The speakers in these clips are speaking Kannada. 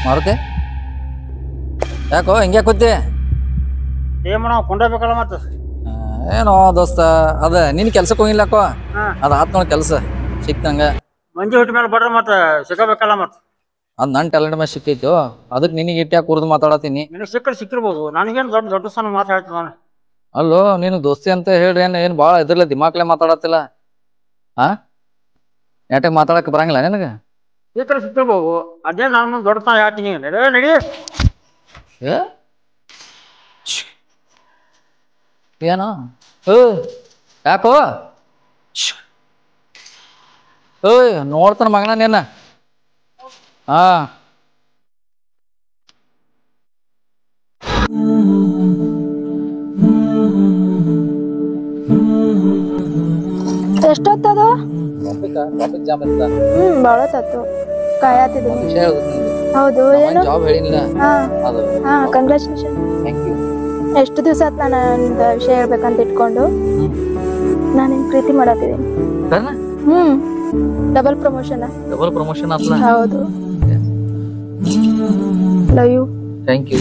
ಮಾರುತಿ ಯಾಕೋ ಹಿಂಗೆ ಕೂತಿ ಏನ್ ಮಾಡೋ ಕೊಂಡೋಗ್ಬೇಕಲ್ಲ ಮತ್ತೆ ಏನೋ ದೋಸ್ತ ಅದ ನಿನ್ ಕೆಲ್ಸಕ್ಕೆ ಹೋಗಿಲ್ಲಕೋ ಅದ ಆತ್ ನೋಡ್ ಕೆಲಸ ಸಿಕ್ತಂಗ ಮಂಜಿ ಹುಟ್ಟ ಮೇಲೆ ಬಡ್ರ ಮತ್ತೆ ಸಿಗಬೇಕಲ್ಲ ಮತ್ತೆ ಅದ್ ನನ್ ಟ್ಯಾಲೆಂಟ್ ಮೇಲೆ ಸಿಕ್ಕೈತು ಅದಕ್ಕೆ ನಿನಗೆ ಇಟ್ಟ್ಯಾಕ ಕುರ್ದು ಮಾತಾಡತೀನಿ ನಿನಗೆ ಸಿಕ್ಕಿರ್ಬೋದು ನನಗೇನು ದೊಡ್ಡ ದೊಡ್ಡ ಸಣ್ಣ ಮಾತಾಡ್ತೀನಿ ನಾನು ಅಲ್ಲೋ ನೀನು ದೋಸ್ತಿ ಅಂತ ಹೇಳಿ ಏನ್ ಭಾಳ ಇದ್ರಲ್ಲ ದಿಮಾಕ್ಲೆ ಮಾತಾಡತ್ತಿಲ್ಲ ಹಾ ನೆಟ್ಟಾಗ ಮಾತಾಡಕ್ ಬರಂಗಿಲ್ಲ ನಿನಗೆ ಸಿಕ್ಕಿರ್ಬೋದು ಅದೇ ನಾನು ದೊಡ್ಡ ಸಣ್ಣ ಹೇಳ್ತೀನಿ ನಡಿ ಏನೋ ಯಾಕೋ ಓಯ್ ನೋಡ್ತಾನ ಮಗನ ನೀನ ಹಾ ಎಷ್ಟೊತ್ತದ ಜಾಬ್ ಬಾಳ ತತ್ತು ಕಾಯತಿದ್ದೀನಿ ಹೌದು ಏನು ಜಾಬ್ ಹೇಳಿಲ್ಲ ಕಂಗ್ರಾಚುಲೇಷನ್ ಎಷ್ಟು ದಿವಸ ಆತ್ ನಾನು ನಿಂದ ವಿಷಯ ಹೇಳ್ಬೇಕಂತ ಇಟ್ಕೊಂಡು ನಾನು ನಿನ್ ಪ್ರೀತಿ ಮಾಡತ್ತಿದ್ದೀನಿ ಡಬಲ್ ಪ್ರಮೋಷನ್ ಆತ್ಲ ಹೌದು ಲವ್ ಯು ಥ್ಯಾಂಕ್ ಯು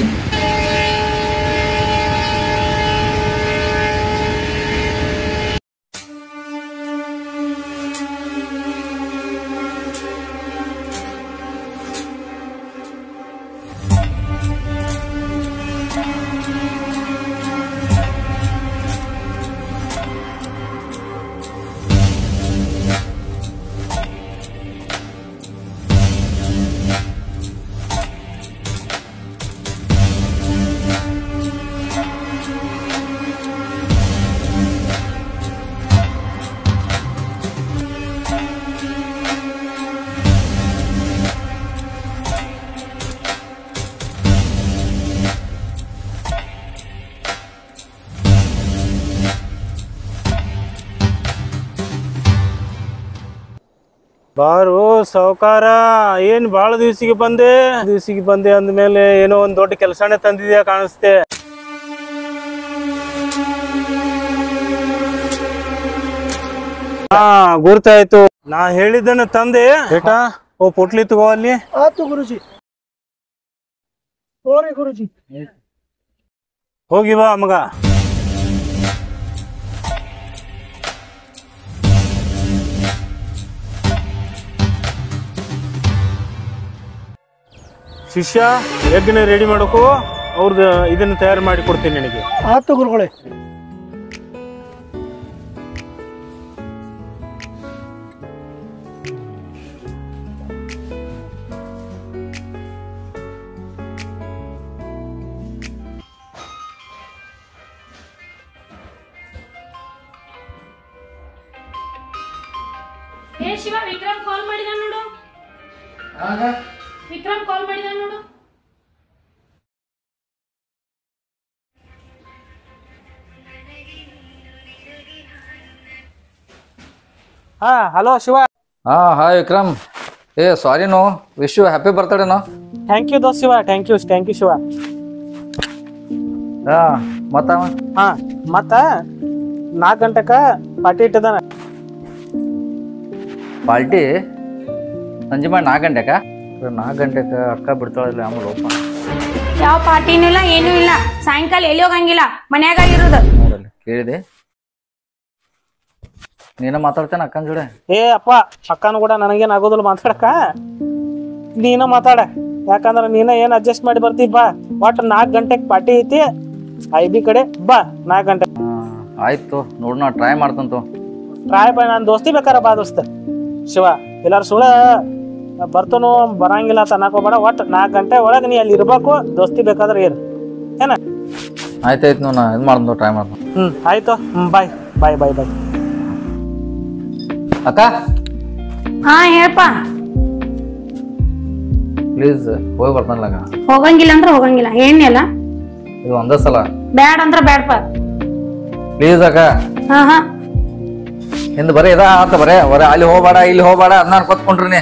ಬಾರು ಸಾವುಕಾರ ಏನ್ ಬಾಳ ದಿವ್ಸಿಗೆ ಬಂದೆ ಅಂದ್ಮೇಲೆ ಏನೋ ಒಂದ್ ದೊಡ್ಡ ಕೆಲಸನೇ ತಂದಿದ್ಯಾ ಕಾಣಿಸ್ತೆ ಹಾ ಗುರ್ತಾಯ್ತು ನಾ ಹೇಳಿದ್ದನ್ನ ತಂದೆ ಬೇಟಾ ಓ ಪುಟ್ಲಿ ತಗೋ ಅಲ್ಲಿ ಆತು ಗುರುಜಿ ಓರಿ ಗುರುಜಿ ಹೋಗಿ ಬಾ ಮಗ ಶಿಷ್ಯ ಯಜ್ಞ ರೆಡಿ ಮಾಡಕು ಅವ್ರದ್ದು ಇದನ್ನ ತಯಾರು ಮಾಡಿ ಕೊಡ್ತೀನಿ ನಿನಗೆ ಆತು ಗುರುಗಳೇ ಶಿವ ವಿಕ್ರಮ್ ಕಾಲ್ ಮಾಡಿದ ನೋಡು ವಿಕ್ರಮ್ ಕಾಲ್ ಮಾಡಿದ ನೋಡು ಹಾ ಹಲೋ ಶಿವ ಹಾ hi Vikram sorry no wish you happy birthday no thank you ದೋಸ್ತ್ ಶಿವ ಥ್ಯಾಂಕ್ ಯು ಶಿವ ಹಾ ಮತ್ತ ಹಾ ಮತ್ತ 4 ಗಂಟೆಕ ಪಾರ್ಟಿ ಇಟ್ಟಿದ್ದಾನ. ಪಾರ್ಟಿ ಸಂಜೆ ಮಾಡಿ 4 ಗಂಟೆಕ 4 ಗಂಟೆಗೆ ಅಕ್ಕ ಬಿಡ್ತಾಳಿಲ್ಲ ಆಮೇಲೆ ಓಪನ್ ಯಾವ ಪಾರ್ಟಿನೂ ಇಲ್ಲ ಏನೂ ಇಲ್ಲ. ಸಾಯಂಕಾಲ ಎಲ್ಲಿ ಹೋಗಂಗಿಲ್ಲ, ಮನ್ಯಾಗ ಇರೋದು. ನೋಡಲ್ಲಿ ಕೇಳಿದೆ. ನೀನ ಮಾತಾಡ್ತೇನೆ ಅಕ್ಕನ ಜೋಡೆ. ಏ ಅಪ್ಪ, ಅಕ್ಕನ ಕೂಡ ನನಗೇನು ಆಗೋದಿಲ್ಲ ಮಾತಾಡಕ. ನೀನ ಮಾತಾಡ, ಯಾಕಂದ್ರೆ ನೀನ ಏನ್ ಅಡ್ಜಸ್ಟ್ ಮಾಡಿ ಬರ್ತೀವಿ. ಬಾ, ಒಟ್ಟು 4 ಗಂಟೆಗೆ ಪಾರ್ಟಿ ಐತಿ IB ಕಡೆ. ಬಾ 4 ಗಂಟೆ. ಆಯ್ತು ನೋಡೋಣ, ಟ್ರೈ ಮಾಡ್ತಂತು. ಟ್ರೈ ಬಾ, ನಾನು ದೋಸ್ತಿ ಬೇಕಾರ ಬಾ ದೋಸ್ತ ಶಿವ. ಎಲ್ಲಾರು ಸುಳ ಬರ್ತನು ಬರಂಗಿಲ್ಲ ಅಂತ ಅನ್ನಕೋಬೇಡ. ಒಟ್ಟು 4 ಗಂಟೆ ಒಳಗೆ ನೀ ಅಲ್ಲಿ ಇರ್ಬೇಕು. ದೋಸ್ತಿ ಬೇಕಾದ್ರೆ ಏನು ಏನ. ಆಯ್ತಾಯ್ತು, ನಾ ಇದು ಮಾಡ್ದು ಟ್ರೈ ಮಾಡ್ದು. ಆಯ್ತು. ಬಾಯ್ ಬಾಯ್ ಬಾಯ್ ಬಾಯ್. ಅಕ್ಕ ಹಾ ಹೇಳಪ್ಪ. ಪ್ಲೀಸ್ ಹೋಗಿ ಬರ್ತಾನಲ್ಲ. ಹೋಗಂಗಿಲ್ಲ ಅಂದ್ರೆ ಹೋಗಂಗಿಲ್ಲ, ಏನಿಲ್ಲ. ಇದು ಒಂದೇ ಸಲ. ಬ್ಯಾಡ ಅಂದ್ರ ಬ್ಯಾಡಪ್ಪ ಪ್ಲೀಸ್ ಅಕ್ಕ. ಹಾ ಹಾ ಹಿಂದ್ ಬರೀ ಇದ ಆತ ಬರೇ ಅಲ್ಲಿ ಹೋಗ್ಬೇಡ ಇಲ್ಲಿ ಹೋಗ್ಬೇಡ ಅದನ್ನ ಕೊತ್ಕೊಂಡ್ರಿ ನೀ.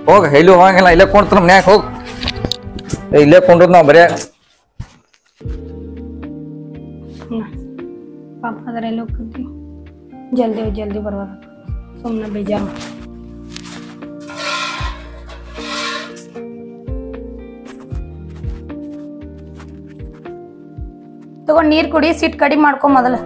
ಹೋಗ ಎಲ್ಲಿ ಹೋಗಂಗಿಲ್ಲ, ಇಲ್ಲೇ ಕೊಂಡ್ರ ಮನ್ಯಾಗ ಹೋಗ್. ಇಲ್ಲೇ ಕೊಂಡ್ರದ್ ನಾವ್ ಬರೇ ಪಾಪ ಅದ್ರಲ್ಲಿ ಹೋಗ್ತಿ. ಜಲ್ದಿ ಜಲ್ದಿ ಬರ್ಬೋದು, ಸುಮ್ಮನೆ ಬೇಜಾರು. ತಗೊಂಡ್ ನೀರ್ ಕುಡಿ, ಸಿಟ್ ಕಡಿಮೆ ಮಾಡ್ಕೊ ಮೊದಲ.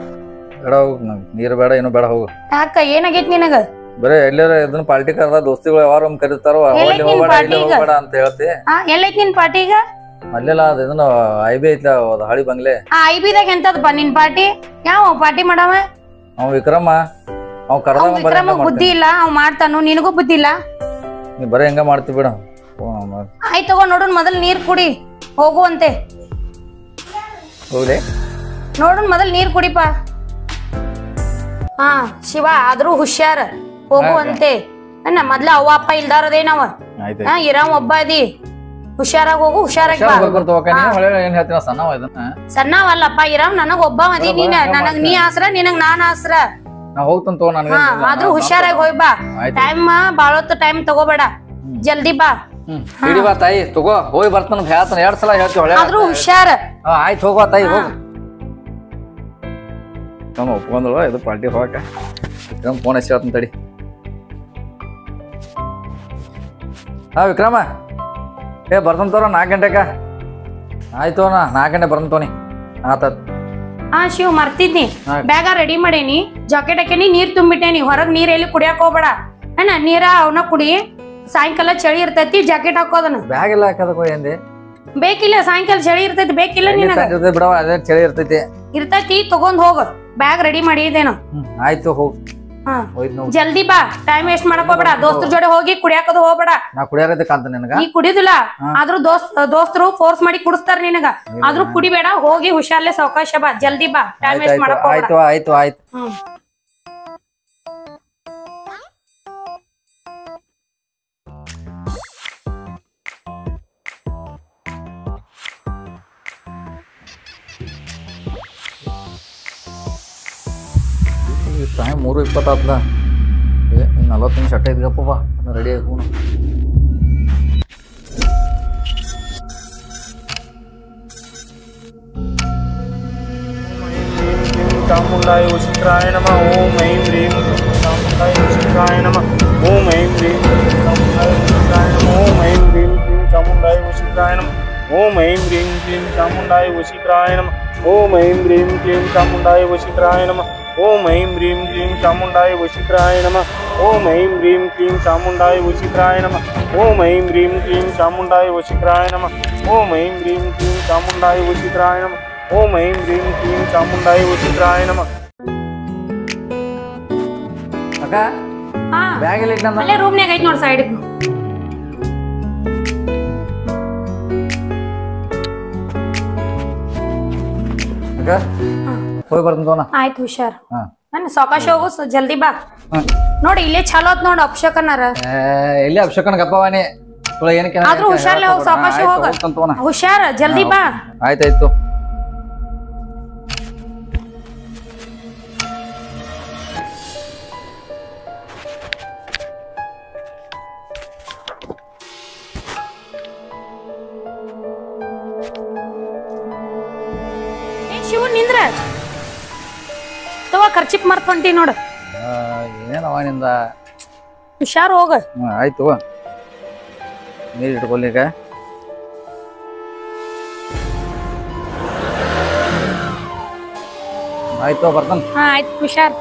ಬೇಡ ಹೋಗ್, ನೀರ್ ಬೇಡ ಏನು ಬೇಡ ಹೋಗು. ಯಾಕ ಏನಾಗೈತಿ ನಿನಗ? ಬರೇ ಎಲ್ಲಾರ ಇದನ್ನ ಪಾರ್ಟಿ ಕರ್ದ ದೋಸ್ತಿಗಳು ಯಾವಾರ ಕರೀತಾರ ಅಲ್ಲಿ ಹೋಗ್ಬೇಡ ಇಲ್ಲಿ ಹೋಗ್ಬೇಡ ಅಂತ ಹೇಳ್ತಿ. ಎಲ್ಲೈತಿ ನಿನ್ ಪಾರ್ಟಿ ಈಗ? ಅಲ್ಲೆಲ್ಲ ಅದ ಇದನ್ನ IB ಐತ್ಲ ಹಳಿ ಬಂಗ್ಲೆ. IB ದಾಗ ಎಂತದಪ್ಪ ನಿನ್ ಪಾರ್ಟಿ? ಯಾವ ಪಾರ್ಟಿ ಮಾಡವ? ಅವ್ ವಿಕ್ರಮ, ಅವ್ ಕರ್ದ ವಿಕ್ರಮ ಬುದ್ಧಿ ಇಲ್ಲ, ಅವ್ ಮಾಡ್ತಾನು. ನಿನಗೂ ಬುದ್ಧಿ ಇಲ್ಲ. ನೀ ಬರೇ ಹೆಂಗ ಮಾಡ್ತಿ ಬಿಡ. ಆಯ್ತು ತಗೊಂಡ್ ನೋಡೋಣ, ಮೊದಲ್ ನೀರ್ ಕುಡಿ ಹೋಗುವಂತೆ. ಹೋಗ್ಲಿ ನೋಡೋಣ ಮೊದಲ್ ನೀರ್ ಕುಡಿಪ. ಹಾ ಶಿವ, ಆದ್ರೂ ಹುಷಾರ ಹೋಗುವಂತೆ. ಮೊದ್ಲ ಅವ್ವ ಅಪ್ಪ ಇಲ್ದಾರದೇನವ, ಇರಾಮ್ ಒಬ್ಬ ಅದಿ. ಹುಷಾರಾಗಿ ಹೋಗು, ಹುಷಾರಾಗಿ ಬಾ. ಸಣ್ಣವಲ್ಲಪ್ಪ, ಇರಾಮ್ ನನಗ್ ಒಬ್ಬ ಅದಿ. ನೀನ್ ನನಗ್ ನೀ ಆಸ್ರ, ನಿನಗ್ ನಾನ್ ಆಸ್ರ. ಆದ್ರೂ ಹುಷಾರಾಗಿ ಹೋಯ್ ಬಾ. ಟೈಮ್ ಬಾಳೊತ್ತು ಟೈಮ್ ತಗೋಬೇಡ, ಜಲ್ದಿ ಬಾ. ತಾಯಿ ತಗೋ, ಹೋಗಿ ಬರ್ತಾನ ಹೇಳ್ತಾನ. 2 ಸಲ ಹೇಳ್ತೀವಿ. ಆದ್ರೂ ಹುಷಾರ. ಆಯ್ತು ಹೋಗುವ ತಾಯಿ, ಹೋಗು. ನಮ್ಮ ಒಪ್ಕೊಂಡ್ರು ಇದು ಪಾರ್ಟಿ ಹೋಗಕ. ವಿಕ್ರಮ್ ಫೋನ್ ಹಚ್ಚಿ ತಡಿ. ಹಾ ವಿಕ್ರಮ, ಬರ್ತಂತವ್ರ 4 ಗಂಟೆಕ. ಆಯ್ತು ನಾ 4 ಗಂಟೆ ಬರ್ತಂತವನಿ. ಆತ. ಹಾ ಶಿವ್, ಮರ್ತಿದ್ನಿ. ಬ್ಯಾಗ ರೆಡಿ ಮಾಡೇನಿ, ಜಾಕೆಟ್ ಹಾಕೇನಿ, ನೀರ್ ತುಂಬಿಟ್ಟೇನಿ. ಹೊರಗ್ ನೀರ್ ಎಲ್ಲಿ ಕುಡಿಯಾಕ ಹೋಗ್ಬೇಡ. ನೀರ ಅವನ ಕುಡಿ. ಸಾಯಂಕಾಲ ಚಳಿ ಇರ್ತೈತಿ, ಜಾಕೆಟ್ ಹಾಕೋದನ. ಬ್ಯಾಗ್ ಎಲ್ಲ ಹಾಕೋದಕ್ಕ ಎಂದೆ ಬೇಕಿಲ್ಲ, ಸಾಯಂಕಾಲ ಚಳಿ ಇರ್ತೈತಿ. ಬೇಕಿಲ್ಲ ನಿನಗ? ಬಿಡವ, ಅದೇ ಚಳಿ ಇರ್ತೈತಿ. ಇರ್ತೈತಿ, ತಗೊಂಡ್ ಹೋಗ. ಬ್ಯಾಗ್ ರೆಡಿ ಮಾಡಿದೇನು? ಆಯ್ತು ಹೋಗ್. ಜಲ್ದಿ ಬಾ, ಟೈಮ್ ವೇಸ್ಟ್ ಮಾಡಕ್ ಹೋಗ್ಬೇಡ. ದೋಸ್ತರ ಜೋಡಿ ಹೋಗಿ ಕುಡಿಯಾಕದು ಹೋಗ್ಬೇಡ. ನಾ ಕುಡಿಯಾರದಕ್ಕಂತ ನಿನಗ? ನೀ ಕುಡಿದಿಲ್ಲ, ಆದ್ರೂ ದೋಸ್ತರು ಫೋರ್ಸ್ ಮಾಡಿ ಕುಡಿಸ್ತಾರ ನಿನಗ. ಆದ್ರೂ ಕುಡಿಬೇಡ, ಹೋಗಿ ಹುಷಾರ್ಲೆ ಸಾವಕಾಶ ಬಾ. ಜಲ್ದಿ ಬಾ, ಟೈಮ್ ವೇಸ್ಟ್ ಮಾಡಕ್ ಹೋಗ್ಬೇಡ. ಆಯ್ತು ಆಯ್ತು ಆಯ್ತು. ಟೈಮ್ 3:20 ಆತ್ಲ. 40 ನಿಮಿಷ ಅಟ್ಟ ಇದ್ಗಪ್ಪ. ಬಾ ರೆಡಿ ಆಗಿ ಹೋಗೋಣ. ಚಾಮುಂಡಾಯ ವಶಿಕ್ರಾಯ ನಮಃ. ಓಂ ಐಂ ಹ್ರೀಂ ಚಾಮುಂಡಾಯ ವಶಿಕ್ರಾಯ ನಮಃ. ಓಂ ಐಂ ಹ್ರೀಂ ಚಾಮುಂಡಾಯ ವಶಿಕ್ರಾಯ ನಮಃ. ಓಂ ಐಂ ಹ್ರೀಂ ಚಾಮುಂಡಾಯ ವಶಿಕ್ರಾಯ ನಮಃ. ಓಂ ಐಂ ಹ್ರೀಂ ಚಾಮುಂಡಾಯ ವಶಿಕ್ರಾಯ ನಮಃ. ಓಂ ಐಂ ಹ್ರೀಂ ಚಾಮುಂಡಾಯ ವಶಿಕ್ರಾಯ ನಮಃ. ಓಂ ಐಂ ಹ್ರೀಂ ಚಾಮುಂಡಾಯ ವಶಿಕ್ರಾಯ ನಮಃ. ಓಂ ಐಂ ಹ್ರೀಂ ಚಾಮುಂಡಾಯ ವಶಿಕ್ರಾಯ ನಮಃ. ಓಂ ಐಂ ಹ್ರೀಂ ಚಾಮುಂಡಾಯ ವಶಿಕ್ರಾಯ ನಮಃ. ಓಂ ಐಂ ಹ್ರೀಂ ಚಾಮುಂಡಾಯ ವಶಿಕ್ರಾಯ ನಮಃ. ಓಂ ಐಂ ಹ್ರೀಂ ಚಾಮುಂಡಾಯ ವಶಿಕ್ರಾಯ ನಮಃ. ಅಕ್ಕ ಬ್ಯಾಗ್ ಎಲ್ಲ ಇಟ್ಟ ಅಲ್ಲೇ ರೂಮ್ನ್ಯಾಗ ಐತ್ ನೋಡ್ ಸೈಡ್. ಅಕ್ಕ ಹೋಗಿ ಬರ್ತಂತವನ. ಆಯ್ತು ಹುಷಾರ್. ನಾನು ಸಾವಕಾಶ ಹೋಗು, ಜಲ್ದಿ ಬಾ. ನೋಡಿ ಇಲ್ಲೇ ಚಲೋ ಆತ್ ನೋಡ್ ಅಪ್ಶಕನಾರ. ಎಲ್ಲಿ ಅಭಿಷೇಕನ ಗಪ್ಪವಾನಿ. ಆದ್ರೂ ಹುಷಾರ್ಲೆ ಹೋಗ್, ಸಾವಕಾಶ ಹೋಗ. ಹುಷಾರ, ಜಲ್ದಿ ಬಾ. ಆಯ್ತಾಯ್ತು. ಶಿವ ನಿಂದ್ರ. ತಗೋ ಖರ್ಚಿಪ್ ಮರ್ತ್ ಹೊಂಟಿ ನೋಡು. ಏನೇನವ ನಿಂದ. ಹುಷಾರ್ ಹೋಗ. ಆಯ್ತು ನೀರು ಇಟ್ಕೊಲ್ಲಿಗ. ಆಯ್ತು ಬರ್ತಾನ. ಆಯ್ತು ಹುಷಾರ್.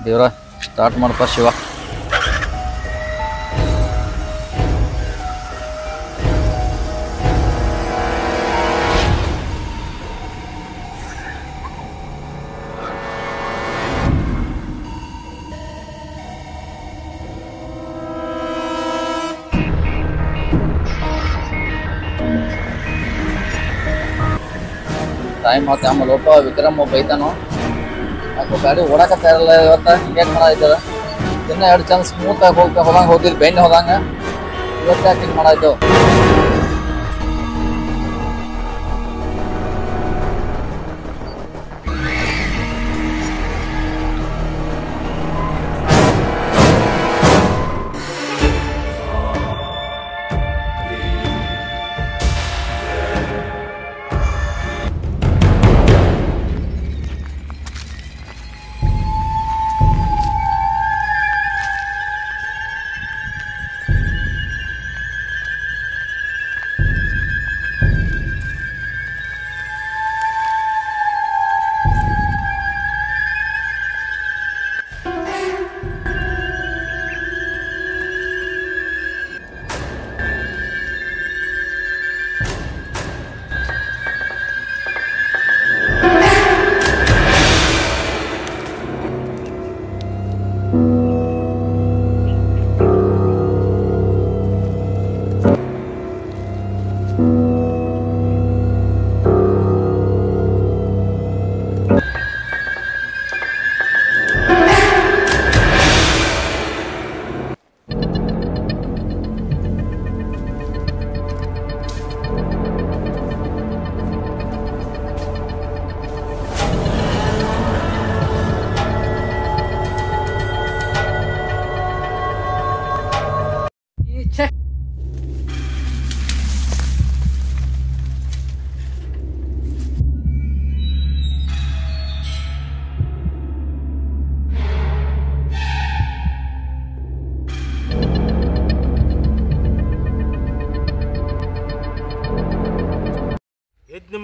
ದೇವ್ರ ಸ್ಟಾರ್ಟ್ ಮಾಡಪ್ಪ ಶಿವ. ಟೈಮ್ ಆತ ಆಮೇಲೆ ಒಬ್ಬ ವಿಕ್ರಮ್ ಬೈತಾನು. ಯಾಕೋ ಗಾಡಿ ಓಡಾಕತ್ತ ಇರಲ್ಲ ಇವತ್ತ. ಹಿಂಗ್ಯಾಕೆ ಮಾಡಾಯ್ತದ? ಇನ್ನ 2 ಚಂದ ಸ್ಮೂತ್ ಆಗಿ ಹೋದಂಗೆ ಹೋಗಿದ್ದು ಬೆಣ್ಣೆ ಹೋದಂಗ. ಇವತ್ತು ಯಾಕೆ ಹಿಂಗೆ ಮಾಡಾಯ್ತು?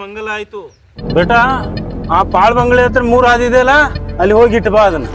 ಮಂಗಲ ಆಯ್ತು ಬೇಟಾ. ಆ ಪಾಳ್ ಬಂಗಲೆ ಹತ್ರ 3 ಹಾದಿ ಇದೆಯಲ್ಲ, ಅಲ್ಲಿ ಹೋಗಿ ಇಟ್ಟು ಬಾ ಅದನ್ನ.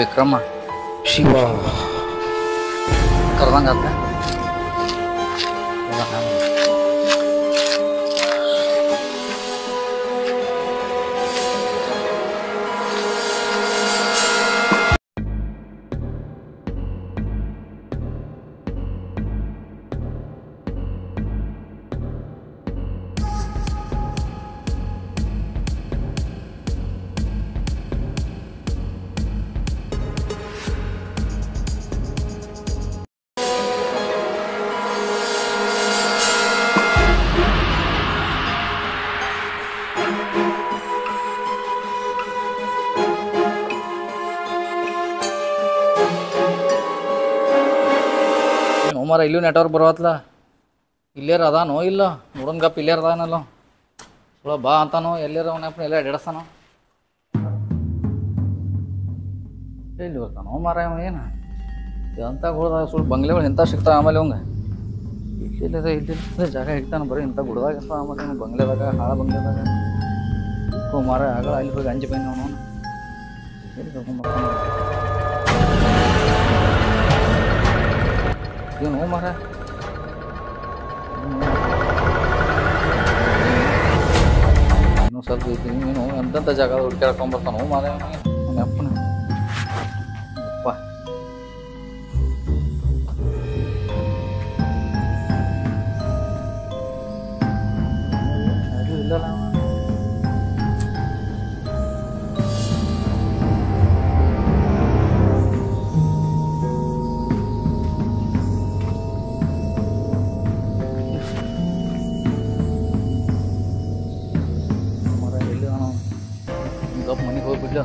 ವಿಕ್ರಮ ಶಿವ ಕರ್ದಂಗಾತ. ಮಾರ ಇಲ್ಲೂ ನೆಟ್ವರ್ಕ್ ಬರೋತ್ಲ ಇಲ್ಲೇರ ಅದಾನೋ ಇಲ್ಲ ನೋಡೋನ್ ಗಪ್ ಇಲ್ಲೇರ ಅದಾನಲ್ಲ ಸುಳ ಬಾ ಅಂತಾನೋ ಎಲ್ಲೇರ ಅವನಪ್ಪ ಎಲ್ಲ ಅಡ್ಯಾಡ್ಸ್ತಾನೋ ಎಲ್ಲಿ ಬರ್ತಾನೋ ಮಾರ ಅವ ಏನು ಅಂತ ಗುಡ್ದಾಗ ಸುಳ್ಳು ಬಂಗ್ಲೆಗಳು ಇಂಥ ಸಿಗ್ತಾವ ಆಮೇಲೆ ಅವಂಗ ಇಲ್ಲಿ ಜಾಗ ಇಡ್ತಾನೆ ಬರೀ ಇಂಥ ಗುಡ್ದಾಗ ಇರ್ತಾವ ಆಮೇಲೆ ಅವ್ನು ಬಂಗ್ಲೆದಾಗ ಹಾಳ ಬಂಗ್ಲೆದಾಗ ಮಾರ ಆಗಳ ಅಲ್ಲಿ ಹೋಗಿ ಅಂಜಿ ಬನ್ನಿ ಅವನು ಎಲ್ಲಿ ಕರ್ಕೊಂಡ್ಬರ್ತಾನ ಏನು ಮಾರ ಇನ್ನೂ ಸ್ವಲ್ಪ ಐತಿ ನೀನು ಎಂತೆಂಥ ಜಾಗ ಹುಡ್ಕ್ಯಾಡ್ಕೊಂಬರ್ತಾನೋ ಮಾರ ಅವನ ಅಪ್ಪನ ಅಪ್ಪ ಇಲ್ಲಲ್ಲ ಮನೆಗೆ ಹೋಗ್ಬಿಡ್ಲ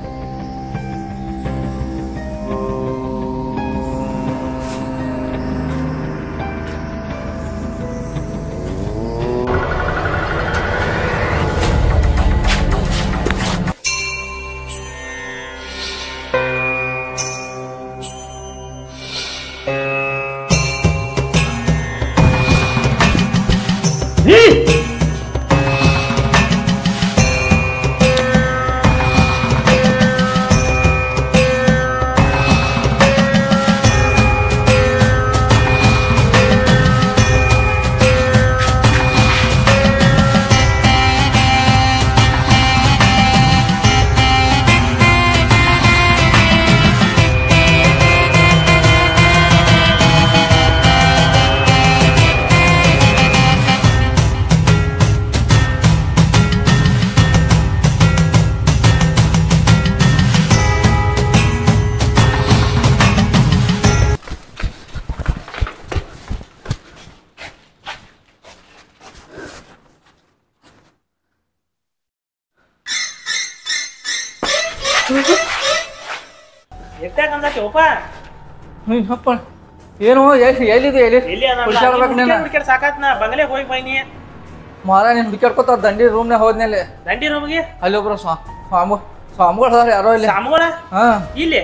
ಅಪ್ಪ ಏನು ಎಲ್ಲಿದೆ ಸಾಕಾತ್ ನಾ ಬಂಗ್ಲೆ ಹೋಗಿ ಬೈನಿ ಮಾರ ನೀನ್ ಹುಡುಕ್ಯಾಡ್ಕೊತ ದಂಡಿ ರೂಮ್ನಾಗ ಹೋದ್ಮೇಲೆ ದಂಡಿ ರೂಮ್ಗೆ ಅಲ್ಲಿ ಒಬ್ರು ಸ್ವಾಮಿಗಳು ಅದಾರ ಯಾರೋ ಇಲ್ಲಿ ಸಾಮ್ಗೋಳ ಹಾ ಇಲ್ಲಿ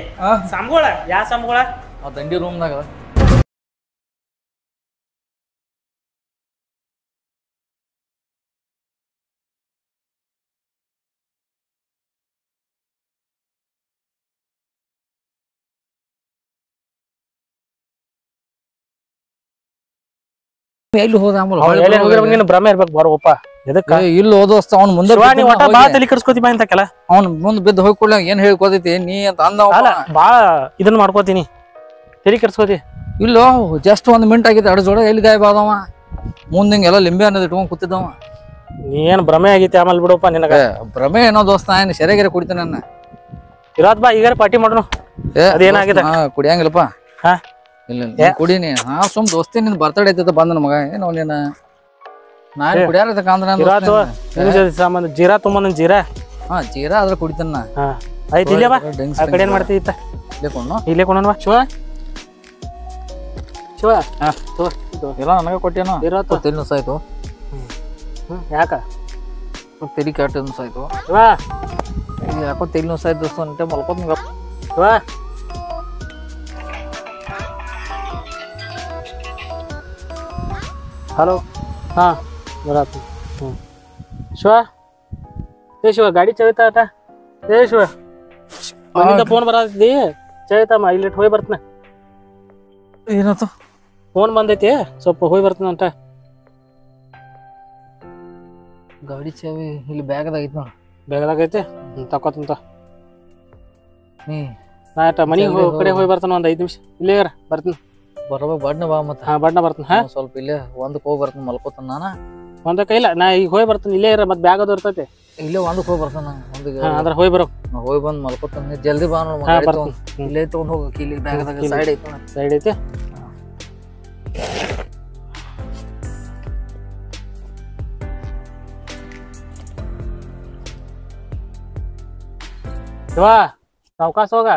ಸಾಮ್ಗೋಳ ಯಾ ಸಾಮ್ಗೋಳ ಆ ದಂಡಿ ರೂಮ್ನಾಗ ಎಲ್ಲಿ ಹೋದ ಭ್ರಮೆ ಇರ್ಬೇಕು ಬರೋಪ್ಪ ಎದಕ್ಕ ಇಲ್ಲಿ ಓದೋಸ್ತ ಅವ್ನ ಮುಂದೆ ಬಾ ತಲೆ ಕೆಡ್ಸ್ಕೊತಿ ಬಾ ಅಂತಕಲ್ಲ ಅವ್ನ ಮುಂದ್ ಬಿದ್ದು ಹೋಗ್ಕೊಳ್ಳ ಏನ್ ಹೇಳ್ಕೋತೈತಿ ನೀ ಅಂತ ಅಂದ ಬಾಳ ಇದನ್ನ ಮಾಡ್ಕೋತೀನಿ ತಲೆ ಕೆಡ್ಸ್ಕೊತಿ ಇಲ್ಲೋ ಜಸ್ಟ್ 1 ಮಿನಿಟ್ ಆಗಿತ್ತು ಅಡ ಜೋಡ ಎಲ್ಲಿ ಗಾಯಬ ಆದವ ಮುಂದೆ ಹಿಂಗೆಲ್ಲ ಲಿಂಬೆ ಅನ್ನೋದು ಇಟ್ಕೊಂಡ್ ಕೂತಿದ್ದವ ನೀ ಏನ್ ಭ್ರಮೆ ಆಗೈತಿ ಆಮೇಲೆ ಬಿಡಪ್ಪ ನಿನಗ ಭ್ರಮೆ ಏನೋ ದೋಸ್ತ ಏನ್ ಸೆರೆಗೆರೆ ಕುಡಿತಾನ ನನ್ನ ಇರೋದ್ ಬಾ ಈಗ ಪಾರ್ಟಿ ಮಾಡೋಣ ಅದೇನಾಗಿದೆ ಕುಡಿಯಂಗಿಲ್ಲಪ್ಪ ಹಾ ಇಲ್ಲ ಕುಡಿನಿ ಹಾ ಸುಮ್ ದೋಸ್ತಿ ನಿನ್ ಬರ್ತಡೇ ಐತಿ ಬಂದ ನಮಗ ಏನೋ ನೀನ ನಾನು ಕುಡಿಯಾರ ಕಾಂದ್ರ ಸಾಮಾನು ಜೀರಾ ತುಂಬಂದ್ ಜೀರಾ ಹಾ ಜೀರಾ ಆದ್ರ ಕುಡಿತಾನ ಹಾ ಆಯ್ತು ಇಲ್ಲೇ ಬಾ ಆ ಕಡೆ ಏನ್ ಮಾಡ್ತಿ ಇತ್ತ ಇಲ್ಲೇ ಕೊಂಡ ಬಾ ಶಿವ ಶಿವ ಹಾ ಎಲ್ಲ ನನಗ ಕೊಟ್ಟೇನೋ ತೆಲಿ ನುಸಾಯ್ತು ಯಾಕ ತೆಲಿ ಕೆಟ್ಟ ನುಸಾಯ್ತು ಶಿವ ಯಾಕೋ ತೆಲಿ ನುಸಾಯ್ತು ದೋಸ್ತ ಅಂತೆ ಮಲ್ಕೋತ ಶಿವ ಹಲೋ ಹಾ ಬರಾತು ಶಿವ ಏ ಶಿವ ಗಾಡಿ ಚಳಿತಾ ಆಟ ಏ ಶಿವ ಮನಿಂದ ಫೋನ್ ಬರತ್ತಿದ್ದಿ ಚಳಿತಮ್ಮ ಇಲ್ಲಿ ಹೋಗಿ ಬರ್ತನ ಏನಾಯ್ತು ಫೋನ್ ಬಂದೈತಿ ಸ್ವಲ್ಪ ಹೋಗಿ ಬರ್ತೀನಿ ಅಂತ ಗಾಡಿ ಚಾವಿ ಇಲ್ಲಿ ಬ್ಯಾಗ್ದಾಗ ಐತಿ ನೋಡು ಬ್ಯಾಗ್ದಾಗ ಐತಿ ತಕೋತಂತ ನೀ ಆಯ್ತಾ ಮನಿಗೆ ಕಡೆ ಹೋಗಿ ಬರ್ತಾನ ಒಂದ್ 5 ನಿಮಿಷ ಇಲ್ಲೇ ಬರ್ತೀನಿ ಬರಬೇಕು ಬಡ್ನ ಬಾ ಮತ್ತೆ ಹಾ ಬಡ್ನ ಬರ್ತೀನಿ ಹಾ ಸ್ವಲ್ಪ ಇಲ್ಲೇ ಒಂದಕ್ಕೆ ಹೋಗಿ ಬರ್ತೀನಿ ಮಲ್ಕೋತಾನ ನಾನು ಒಂದಕ್ಕೆ ಇಲ್ಲ ನಾ ಈಗ ಹೋಗಿ ಬರ್ತೀನಿ ಇಲ್ಲೇ ಇರ ಮತ್ತೆ ಬ್ಯಾಗ್ ಅದು ಇರ್ತೈತಿ ಇಲ್ಲೇ ಒಂದಕ್ಕೆ ಹೋಗಿ ಬರ್ತಾನ ಒಂದಿಗೆ ಅದ್ರ ಹೋಗಿ ಬರೋ ಹೋಗಿ ಬಂದು ಮಲ್ಕೋತಾನೆ ಜಲ್ದಿ ಬಾ ನೋಡು ಇಲ್ಲೇ ತಗೊಂಡ್ ಹೋಗಕ್ಕೆ ಇಲ್ಲಿ ಬ್ಯಾಗ್ದಾಗ ಸೈಡ್ ಐತಿ ಸೈಡ್ ಐತಿ ಶಿವಾ ಸಾವಕಾಶ ಹೋಗ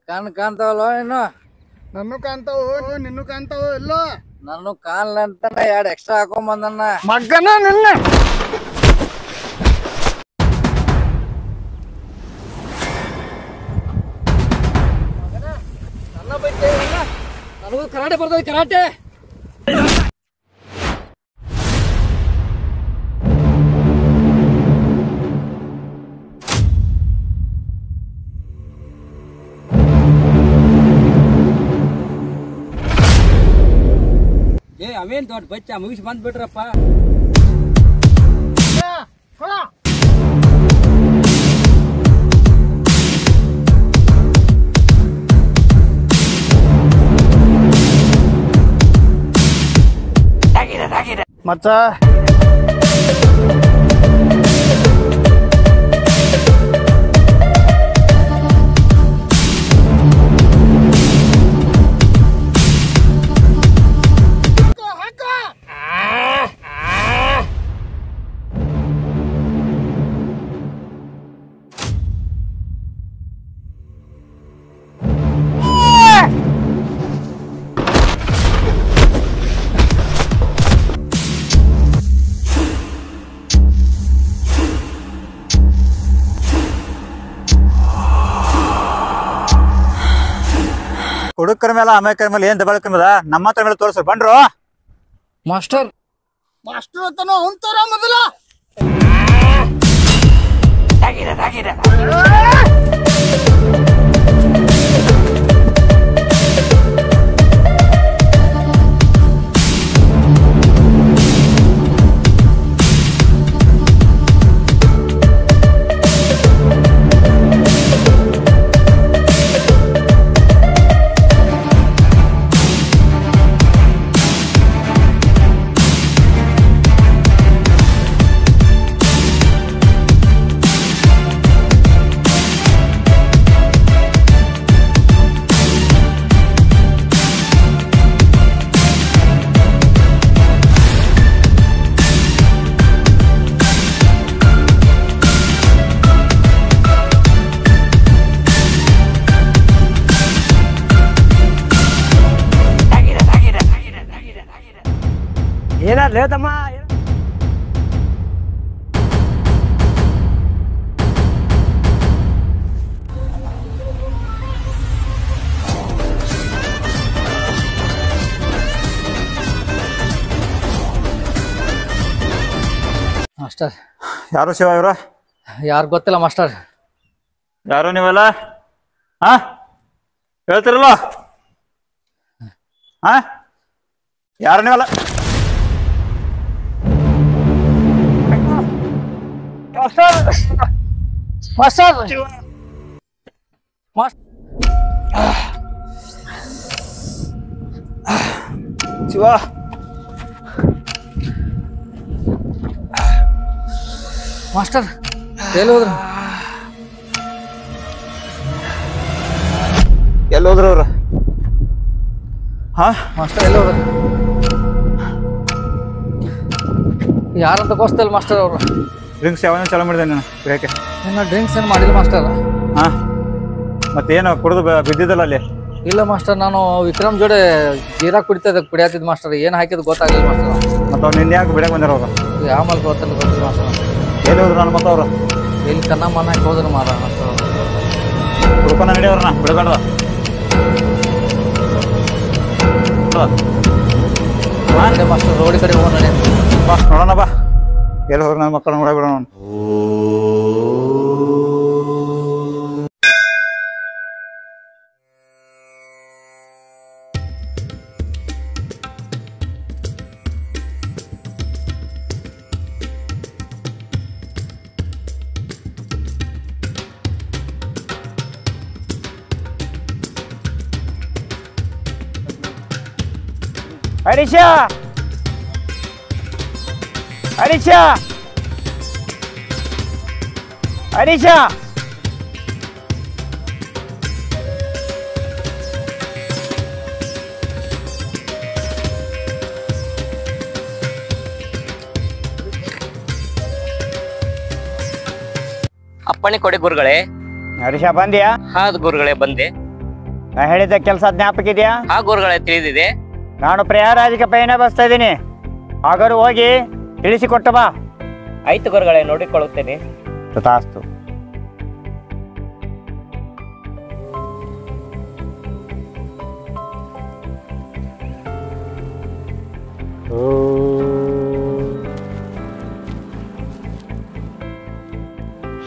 ಕಣ್ ಕಾಣ್ತಾವಲ್ಲ ಇನ್ನು ನನ್ನೂ ಕಾಣ್ತಾವು ನಿನ್ನೂ ಕಾಣ್ತಾವು ಎಲ್ಲೋ ನಾನು ಕಾಣ್ಲಂತ 2 ಎಕ್ಸ್ಟ್ರಾ ಹಾಕೊಂಬಂದನ್ನ ಮಗನ ನಿನ್ನ ನನಗೂ ಕರಾಟೆ ಬರ್ತದೆ ಕರಾಟೆ ಅವೇನ್ ದೊಡ್ಡ ಬಚ್ಚ ಮುಗಿಸಿ ಬಂದ್ಬಿಟ್ರಪ್ಪ ಮಚ್ಚ ಹುಡುಕರ ಮೇಲೆ ಅಮೇಕರ ಮೇಲೆ ಏನ್ ದಬಾಳ್ಕಂಬದ ನಮ್ಮ ಹತ್ರ ಮೇಲೆ ತೋರಿಸ್ರು ಬಂಡ್ರು ಮಾಸ್ಟರ್ ಮಾಸ್ಟರ್ ಅಂತಾನು ಅಂತಾರ ಮೊದಲ ಏನಾದ್ಲೇ ತಮ್ಮ ಮಾಸ್ಟರ್ ಯಾರು ಶಿವ ಇವ್ರ ಯಾರು ಗೊತ್ತಿಲ್ಲ ಮಾಸ್ಟರ್ ಯಾರು ನೀವೆಲ್ಲ ಹಾ ಹೇಳ್ತಿರಲ್ಲ ಹಾ ಯಾರು ನೀವೆಲ್ಲ ಮಾಸ್ಟರ್ ಶಿವ ಮಾಸ್ಟರ್ ಎಲ್ಲಿ ಹೋದ್ರು ಎಲ್ಲಿ ಹೋದ್ರು ಅವ್ರು ಹಾ ಮಾಸ್ಟರ್ ಎಲ್ಲಿ ಹೋದ್ರು ಯಾರಂತ ಗೊತ್ತಿಲ್ಲ ಮಾಸ್ಟರ್ ಅವರು ಡ್ರಿಂಕ್ಸ್ ಯಾವನ ಚಾಲೂ ಮಾಡಿದೆ ನೀನು ಕುಡಿಯೋಕೆ ಇನ್ನು ಡ್ರಿಂಕ್ಸ್ ಏನು ಮಾಡಿಲ್ಲ ಮಾಸ್ಟರ್ ಹಾ ಮತ್ತೇನು ಕುಡಿದು ಬಿದ್ದಿದ್ದಲ್ಲ ಅಲ್ಲಿ ಇಲ್ಲ ಮಾಸ್ಟರ್ ನಾನು ವಿಕ್ರಮ್ ಜೋಡೆ ಜೀರಾ ಕುಡಿಯತ್ತಿದ್ ಮಾಸ್ಟರ್ ಏನು ಹಾಕಿದ್ ಗೊತ್ತಾಗಲಿಲ್ಲ ಮಾಸ್ಟರ್ ಮತ್ತು ಅವ್ರು ನಿನ್ನೆ ಯಾಕೆ ಬಿಡಕ್ಕೆ ಬಂದಿರೋ ಅವ್ರು ಯಾವ ಮೇಲೆ ಗೊತ್ತಿಲ್ಲ ಮಾಸ್ಟರ್ ಎಲ್ಲಿ ಹೋದ್ರು ನನ್ನ ಮತ್ತ ಅವರು ಎಲ್ಲಿ ಕನ್ನ ಮನ ಹೋದ್ರು ಮಾರ ಮಾಸ್ಟರ್ ಹುಡ್ಕೊಂಡ ನಡಿಯವ್ರನ್ನ ಬಿಡಬೇಡ ಮಾಸ್ಟರ್ ರೋಡ್ ಕಡೆ ಹೋಗೋಣ ನಡಿ ಬಾ ನೋಡೋಣ ಬಾ ಎಲ್ಲಿ ಹೋದ್ರು ನನ್ನ ಮಕ್ಕಳು ನೋಡಬಿಡೋಣ ಹರೀಶಾ ಹರೀಶಾ ಹರೀಶಾ ಅಪ್ಪಣೆ ಕೊಡಿ ಗುರುಗಳೇ. ಹರೀಶಾ ಬಂದ್ಯಾ? ಹಾದ್ ಗುರುಗಳೇ ಬಂದೆ. ನಾ ಹೇಳಿದ ಕೆಲಸ ಜ್ಞಾಪಕ ಇದೆಯಾ? ಆ ಗುರುಗಳೇ ತಿಳಿದಿದೆ. ನಾನು ಪ್ರಯಾಗರಾಜಕ್ಕೆ ಪಯಣ ಬಸ್ತಾ ಇದ್ದೀನಿ. ಹಾಗಾದ್ರೆ ಹೋಗಿ ತಿಳಿಸಿಕೊಟ್ಟು ಬಾ. ಆಯ್ತು ಗುರುಗಳೇ, ನೋಡಿಕೊಳ್ಳುತ್ತೇನೆ. ತಥಾಸ್ತು.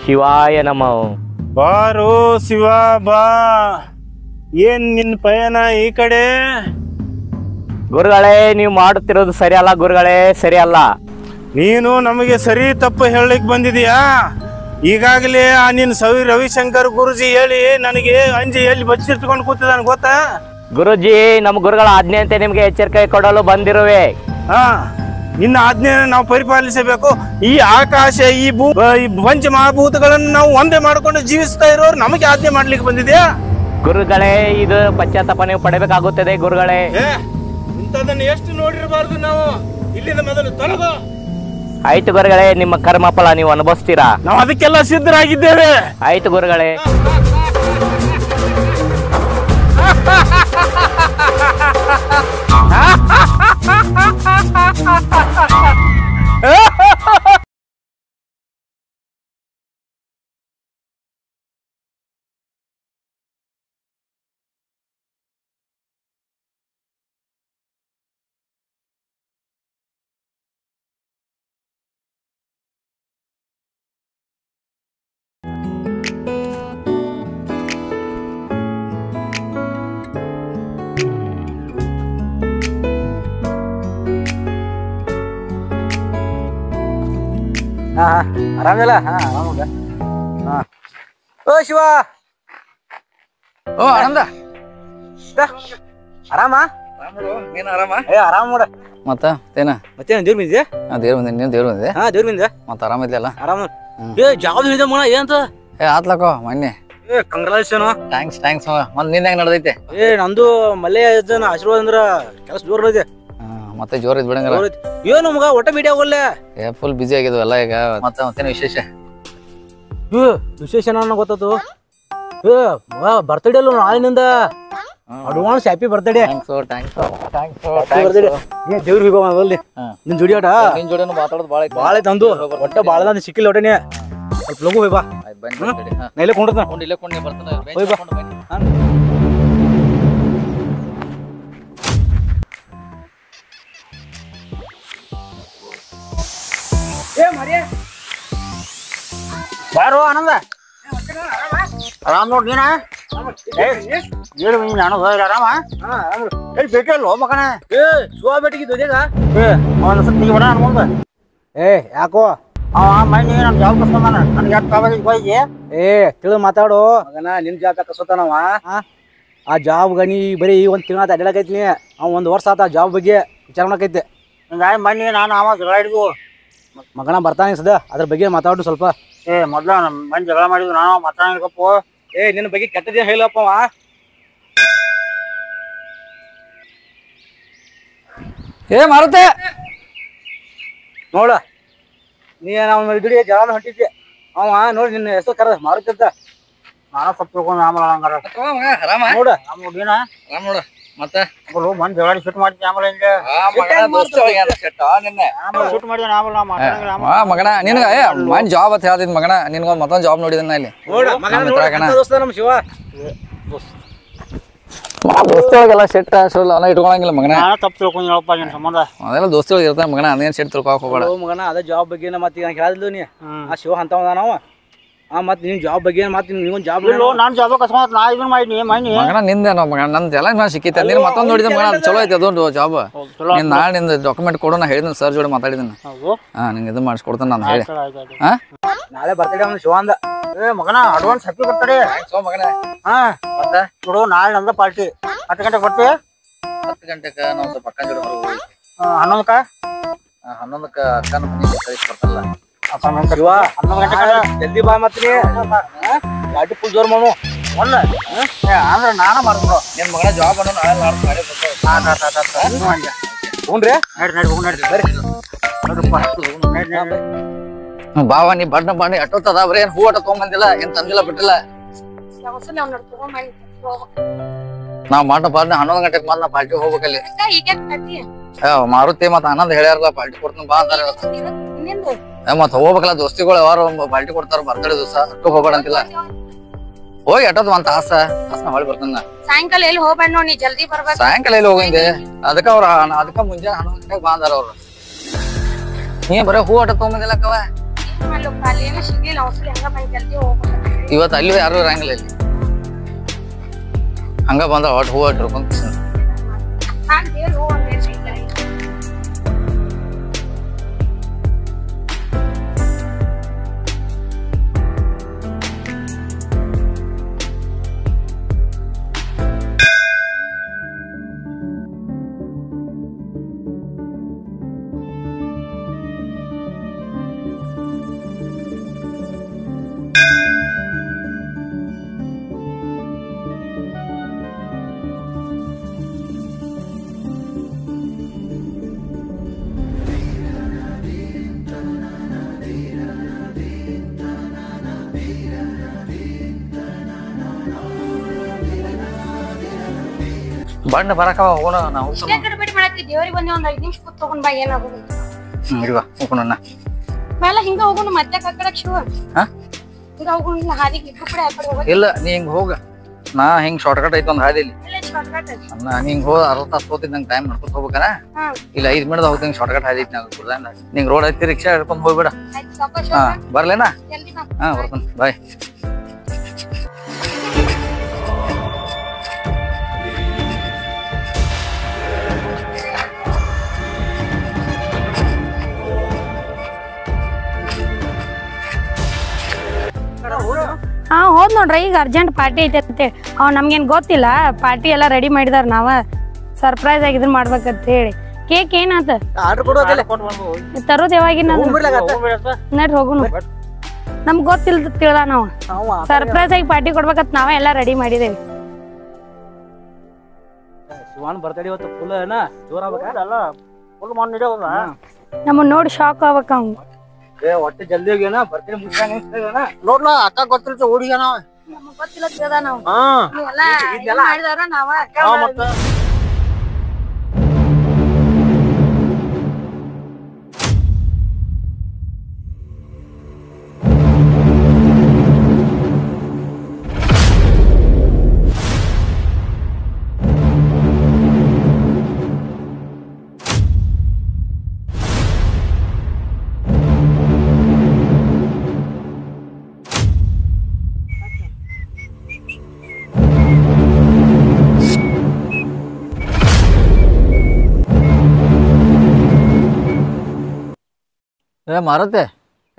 ಶಿವಾಯ ನಮಃ. ಬಾರೋ ಶಿವ ಬಾ. ಏನ್ ನಿನ್ ಪಯಣ ಈ ಕಡೆ? ಗುರುಗಳೇ, ನೀವು ಮಾಡುತ್ತಿರೋದು ಸರಿ ಅಲ್ಲ ಗುರುಗಳೇ, ಸರಿ ಅಲ್ಲ. ನೀನು ನಮಗೆ ಸರಿ ತಪ್ಪು ಹೇಳಲಿಕ್ಕೆ ಬಂದಿದೀಯಾ? ಈಗಾಗಲೇ ಆ ನಿನ್ ಸವಿ ರವಿಶಂಕರ್ ಗುರುಜಿ ಹೇಳಿ ನನಗೆ ಅಂಜಿ ಎಲ್ಲಿ ಬಚ್ಚಿಟ್ಕೊಂಡು ಕೂತಿದ್ದಾನೆ ಗೊತ್ತಾ? ಗುರುಜಿ, ನಮ್ಮ ಗುರುಗಳ ಆಜ್ಞೆಯಂತೆ ನಿಮ್ಗೆ ಎಚ್ಚರಿಕೆ ಕೊಡಲು ಬಂದಿರುವೆ. ಹಾ, ನಿನ್ನ ಆಜ್ಞೆಯನ್ನು ನಾವು ಪರಿಪಾಲಿಸಬೇಕು. ಈ ಆಕಾಶ, ಈ ಪಂಚ ಮಹಾಭೂತಗಳನ್ನು ನಾವು ಒಂದೇ ಮಾಡಿಕೊಂಡು ಜೀವಿಸ್ತಾ ಇರೋರು ನಮಗೆ ಆಜ್ಞೆ ಮಾಡ್ಲಿಕ್ಕೆ ಬಂದಿದ್ಯಾ? ಗುರುಗಳೇ, ಇದು ಪಶ್ಚಾತ್ತಾಪ ನೀವು ಪಡಬೇಕಾಗುತ್ತದೆ ಗುರುಗಳೇ. ಇಂಥದನ್ನು ಎಷ್ಟು ನೋಡಿರಬಾರ್ದು ನಾವು. ಇಲ್ಲಿಂದ ಮೊದಲು ತೊಲಗೋ. ಆಯ್ತು ಗುರುಗಳೇ, ನಿಮ್ಮ ಕರ್ಮ ಫಲ ನೀವು ಅನುಭವಿಸ್ತೀರಾ. ನಾವು ಅದಕ್ಕೆಲ್ಲ ಸಿದ್ಧರಾಗಿದ್ದೇವೆ. ಆಯ್ತು ಗುರುಗಳೇ. ಆರಾಮಿಲ್ಲ? ಆರಾಮದ. ಓ ಶಿವ. ಓ ಆನಂದ, ಆರಾಮ? ನೀನ್ ಆರಾಮ? ಆರಾಮ ನೋಡ. ಮತ್ತ ಏನ ಮತ್ತೇನ ದೇವ್ರ ಬಂದಿದೆ? ದೇವ್ರ ಬಂದಿನಿ. ನೀನ್ ದೇವ್ರ ಬಂದಿದೆ? ದೇವ್ರ ಬಂದಿದೆ. ಮತ್ತ ಆರಾಮಿದ್ಯಲ್ಲ? ಆರಾಮ. ಜಾಬ್ ಇದೆ ಮಣ ಏನಂತ? ಆತ್ಲಕೋ ಮೊನ್ನೆ. ಕಂಗ್ರಾಚುಲೇಷನ್. ಥ್ಯಾಂಕ್ಸ್. ಮತ್ ನಿಂದ ಹೆಂಗ್ ನಡ್ದೈತೆ? ನಂದು ಮಲ್ಲೆ ಆಶೀರ್ವಾದ ಅಂದ್ರ ಕೆಲಸ ಜೋರ್ ಇದೆ. ಮತ್ತೆ ಜೋರ್ ಇದ್ ಬಿಡಂಗ. ಏನು ಮಗ ಒಟ್ಟ ಮೀಡಿಯಾ ಹೋಗ್ಲೆ? ಫುಲ್ ಬಿಜಿ ಆಗಿದ್ವು ಎಲ್ಲ ಈಗ. ಮತ್ತೇನು ವಿಶೇಷ? ವಿಶೇಷ ನನಗೆ ಗೊತ್ತದು. ಬರ್ತ್ಡೇ ಅಲ್ಲ ನಾಳಿನಿಂದ. Advance happy birthday. ದೇವ್ರ ವಿಭವ ಅಲ್ಲಿ ನಿನ್ ಜೋಡಿ ಆಟ. ನಿನ್ ಜೋಡಿನೂ ಮಾತಾಡೋದು ಭಾಳ ಐತೆ ಅಂದು. ಒಟ್ಟ ಭಾಳ ನಂದು ಸಿಕ್ಕಿಲ್ಲ ಒಟ್ಟನೆ. ಸ್ವಲ್ಪ ಲಗು ಹೋಯ್ ಬಾ. ನಾ ಇಲ್ಲೇ ಕೊಂಡ್ರತ. ಇಲ್ಲೇ ಕೊಂಡ್ ಬರ್ತಾನೆ. ಹೋಯ್ ಬಾ. ಬಾರೋ ಆನಂದ. ಆರಾಮ್ ನೋಡ್ ನೀನ? ನಾನು ಆರಾಮ. ಬೇಕಲ್ಲ ಮಗನ. ಸುವಾ ಬೇಟಿಗೆ ಧ್ವಜಗ ಮುಂದೆ. ಯಾಕೋ ಅವ ಮೈನಿ ನಮ್ ಜಾಬ್ ಕಸ್ಕೊಂಡ ನನ್ಗೆ ಯಾಕೆ ಕಾಲೇಜಿಗೆ ಹೋಗಿ ತಿಳಿದು ಮಾತಾಡು ಮಗನ. ನಿನ್ ಜಾಬ್ ಕಸ್ಕೊತಾನವ. ಆ ಜಾಬ್ ಗನಿ ಬರೀ ಒಂದ್ ತಿಂಗಳ ಅಡ್ಡಾಡಕೈತಿನಿ. ಅವ್ ಒಂದ್ ವರ್ಷ ಆತ ಆ ಜಾಬ್ ಬಗ್ಗೆ ವಿಚಾರ ಮಾಡಕೈತೆ. ಮಣ್ಣಿ ನಾನು ಅವ ಜಗಳ ಹಿಡಿದ್ವು. ಮಗನ ಬರ್ತಾನೆ ಸದ, ಅದ್ರ ಬಗ್ಗೆ ಮಾತಾಡು ಸ್ವಲ್ಪ. ಮೊದ್ಲ ನಮ್ ಮನ್ ಜಗಳ ಮಾಡಿದ್ವು, ನಾನು ಮಾತಾಡಪ್ಪ. ನಿನ್ನ ಬಗ್ಗೆ ಕೆಟ್ಟದೇ ಹೇಳಪ್ಪವ. ಮಾರುತೆ ನೋಡ, ನೀ ನಾವು ಇಡೀ ಜಗಳ ಹೊಂಟಿದ್ದೆ. ಅವ ನೋಡಿ ನಿನ್ನ ಹೆಸರು ಕರ ಮಾರುತಿ ಅಂತ. ನಾನು ಸ್ವಲ್ಪ ತಿಳ್ಕೊಂಡು ಆಮೇಲೆ ಹಂಗಾರ ನೋಡ ನೀನ ಆರಾಮ್ ನೋಡ. ಮತ್ತೆ ಮನ್ ಜಗಳ ಶೂಟ್ ಮಾಡ್ತೀನಿ ಆಮೇಲೆ ಹಿಂಗೆ ಶೂಟ್ ಮಾಡಿದ ಆಮೇಲೆ ಮಗನ ನಿನ್ಗ ಮನ್ ಜಾಬ್ ಅಂತ ಹೇಳ್ತಿದ್ ಮಗನ. ನಿನ್ಗೊಂದ್ ಮತ್ತೊಂದ್ ಜಾಬ್ ನೋಡಿದನ್ನ ಇಲ್ಲಿ. ನಮ್ ಶಿವ ದೋಸ್ತಿಯೊಳಗೆಲ್ಲ ಸೆಟ್ ಎಲ್ಲ ಇಟ್ಕೊಳಂಗಿಲ್ಲ ಮಗನ. ತಪ್ಪು ತಿಳ್ಕೊಂಡು ಹೇಳಪ್ಪ ನಿನ್ ಸಂಬಂಧ. ಅದೆಲ್ಲ ದೋಸ್ತಿಯೊಳಗೆ ಇರ್ತಾನೆ ಮಗನ. ಅದೇನ್ ಸೆಟ್ ತಿಳ್ಕೊಕ್ ಹೋಗ್ಬೇಡ ಮಗನ. ಅದ ಜಾಬ್ ಬಗ್ಗೆ ಮತ್ತೆ ನಾನು ಕೇಳಿದ್ಲು ನೀ. ಆ ಶಿವ ಅಂತವದ ನಾವು. ಮತ್ ನಿನ್ ಜಾಬ್ ಬಗ್ಗೆ ಮತ್ತೆ ನೀವೊಂದ್ ಜಾಬ್ ನಾನು ಜಾಬ್ ಕಸ್ಕೊಂಡ್ ನಾ ಇದನ್ನ ಮಾಡಿನಿ ಮೈನಿ ಮಗನ. ನಿಂದೇನೋ ಮಗನ, ನಂದು ಎಲ್ಲ ನಾ ಸಿಕ್ಕಿತ್ತೆ. ನೀನು ಮತ್ತೊಂದು ನೋಡಿದ ಮಗನ, ಚಲೋ ಐತೆ ಅದೊಂದು ಜಾಬ್. ನೀನ್ ನಾಳೆ ನಿಂದ ಡಾಕ್ಯುಮೆಂಟ್ ಕೊಡು. ನಾ ಹೇಳಿದ್ದೀನಿ ಸರ್ ಜೋಡಿ ಮಾತಾಡಿದ್ದೀನಿ. ನಿಂಗೆ ಇದು ಮಾಡಿಸ್ಕೊಡ್ತಾನೆ ನಾನು ಹೇಳಿ. ನಾಳೆ ಬರ್ತಡೇ ಅವ್ನು ಶಿವ ಅಂದ. ಮಗನ ಅಡ್ವಾನ್ಸ್ ಹ್ಯಾಪಿ ಬರ್ತಡೇ ಮಗನ. ಮತ್ತೆ ನೋಡು ನಾಳೆ ನಂದ ಪಾರ್ಟಿ. 10 ಗಂಟೆಗೆ ಬರ್ತೀವಿ. 10 ಗಂಟೆಗೆ ನಾವು ಸ್ವಲ್ಪ ಅಕ್ಕನ ಜೋಡಿ ಹೊರಗೆ ಹೋಗಿ 11ಕ್ಕ 11ಕ್ಕೆ ಅಕ್ಕನ ಮನೆಗೆ ಕಳಿಸಿ ಬರ್ತಲ್ಲ. ಶಿವ 11 ಗಂಟೆ ಜಲ್ದಿ ಬಾ. ಮತ್ತೆ ಗಾಡಿ ಫುಲ್ ಜೋರ್ ಮಾಡು. ಅಂದ್ರೆ ನಾನು ಮಾಡ್ಬಿಡು. ನಿನ್ ಮಗನ ಜಾಬ್ ಅನ್ನೋ ನಾಳೆ ಬಾವ ನೀ ಬಣ್ಣ ಬಣ್ಣ ಎಟ್ಟೋತದ. ಬರೀ ಏನ್ ಹೂ ಅಟ ತಗೊಂಬಂದಿಲ್ಲ, ಏನ್ ತಂದಿಲ್ಲ ಬಿಟ್ಟಿಲ್ಲ. ನಾವ್ ಮಾಡ ಪಾರ್ಟಿ 11 ಗಂಟೆಗೆ ಮಾತ್ರ ಪಾರ್ಟಿ ಹೋಗ್ಬೇಕಲ್ಲಿ. ಮಾರುತಿ ಮತ್ತ ಆನಂದ್ ಹೇಳ್ಯಾರಲ್ಲ ಪಾರ್ಟಿ ಕೊಡ್ತೀನಿ ಬಾ ಅಂತಾರ. ಮತ್ ಹೋಗ್ಬೇಕಲ್ಲ ದೋಸ್ತಿಗಳು ಯಾರು ಪಾರ್ಟಿ ಕೊಡ್ತಾರ ಬರ್ತಡೇ ದಿವಸ ಅಷ್ಟು ಹೋಗ್ಬೇಡ ಅಂತಿಲ್ಲ. ಹೋಗಿ ಎಟ್ಟದ್ ಒಂದ್ ತಾಸ ಹೊಳಿ ಬರ್ತಾನ. ಸಾಯಂಕಾಲ ಎಲ್ಲಿ ಹೋಗ್ಬೇಡ ನೋಡಿ ಜಲ್ದಿ ಬರ್ಬೇಕು. ಸಾಯಂಕಾಲ ಎಲ್ಲಿ ಹೋಗಿಂದೆ ಅದಕ್ಕ ಮುಂಜಾನೆ 11 ಗಂಟೆಗೆ ಬಾ ಅಂದಾರ ಅವ್ರು. ನೀ ಬರೀ ಹೂ ಆಟ ತಗೊಂಬಂದಿಲ್ಲಕ್ಕವ. ಇವತ್ತು ಅಲ್ಲಿ ಯಾರು ಇರಂಗಿಲ್ಲ ಇಲ್ಲಿ ಹಂಗ ಬಂದ ಒಟ್ಟು ಹೂ ಇಟ್ಕೊಂಡ್ ಬಣ್ಣ ಬರಕ ಹೋಗೋಣ ನಾವು. ದೇವ್ರಿಗೆ ಬಂದೆ ಒಂದ್ 5 ನಿಮಿಷ ಕೂತ್ ತಗೊಂಡ್ ಬಾ ಏನಾಗೋದು. ಹೋಗೋಣ ಮೇಲೆ ಹಿಂಗ ಹೋಗೋಣ ಮತ್ತೆ ಕಕ್ಕಡಕ್ ಶಿವ ಹಿಂಗ ಹೋಗೋಣ. ಇಲ್ಲ ಹಾದಿಗೆ ಇಬ್ರು ಕಡೆ ಆ ಕಡೆ ಹೋಗೋದು. ಇಲ್ಲ ನೀ ಹಿಂಗ್ ಹೋಗ ನಾ ಹಿಂಗ್ ಶಾರ್ಟ್ ಕಟ್ ಐತಿ ಒಂದ್ ಹಾದಿ ಇಲ್ಲಿ. ನಾ ಹಿಂಗ್ ಹೋದ 60 ತಾಸು ಹೋಗ್ತಿದ್ ನಂಗೆ ಟೈಮ್ ಮಾಡ್ಕೊತ ಹೋಗ್ಬೇಕನ. ಇಲ್ಲ 5 ಮಿನಿಟ್ ಹೋಗ್ತೀನಿ ಶಾರ್ಟ್ ಕಟ್ ಹಾದಿ ಐತಿ ನಾವು ನಿಂಗ್ ರೋಡ್ ಐತಿ ರಿಕ್ಷಾ ಹಿಡ್ಕೊಂಡ್ ಹೋಗ್ಬೇಡ. ಹಾ ಬರ್ಲೇನಾ? ಹಾ ಬರ್ತಾನ ಬಾಯ್. ಹಾ ಹೋದ್ ನೋಡ್ರಿ ಈಗ ಅರ್ಜೆಂಟ್ ಪಾರ್ಟಿ ಐತೆ ಅಂತ ಅವ್ ನಮ್ಗೇನ್ ಗೊತ್ತಿಲ್ಲ. ಪಾರ್ಟಿ ಎಲ್ಲಾ ರೆಡಿ ಮಾಡಿದಾರ ನಾವ ಸರ್ಪ್ರೈಸ್ ಆಗಿ ಇದನ್ ಮಾಡ್ಬೇಕಂತ ಹೇಳಿ. ಕೇಕ್ ಏನಾತ ತರೋದ್ ಯಾವಾಗಿನ ನಡ್ ಹೋಗುನು ನಮ್ಗ್ ಗೊತ್ತಿಲ್ಲ ತಿಳ್ದ ನಾವ್ ಸರ್ಪ್ರೈಸ್ ಆಗಿ ಪಾರ್ಟಿ ಕೊಡ್ಬೇಕಂತ ನಾವ ಎಲ್ಲಾ ರೆಡಿ ಮಾಡಿದೇವಿ. ನಮ್ಮನ್ ನೋಡಿ ಶಾಕ್ ಆಗ್ಬೇಕ ಅವ್ನು. ಒಟ್ಟು ಜಲ್ದಿ ಹೋಗ್ಯಾನ ಬರ್ತೀನಿ ಮುಗಿಸ್ತಾನ ನೋಡ್ಲ ಅಕ್ಕ ಗೊತ್ತಿಲ್ಲ ಹುಡುಗನ ನಮಗ್ ಗೊತ್ತಿಲ್ಲ ತಿಳ್ದ ನಾವ್ ಎಲ್ಲಾ ಮಾಡಿದವ್ರ ನಾವ ಮಾರುತ್ತೆ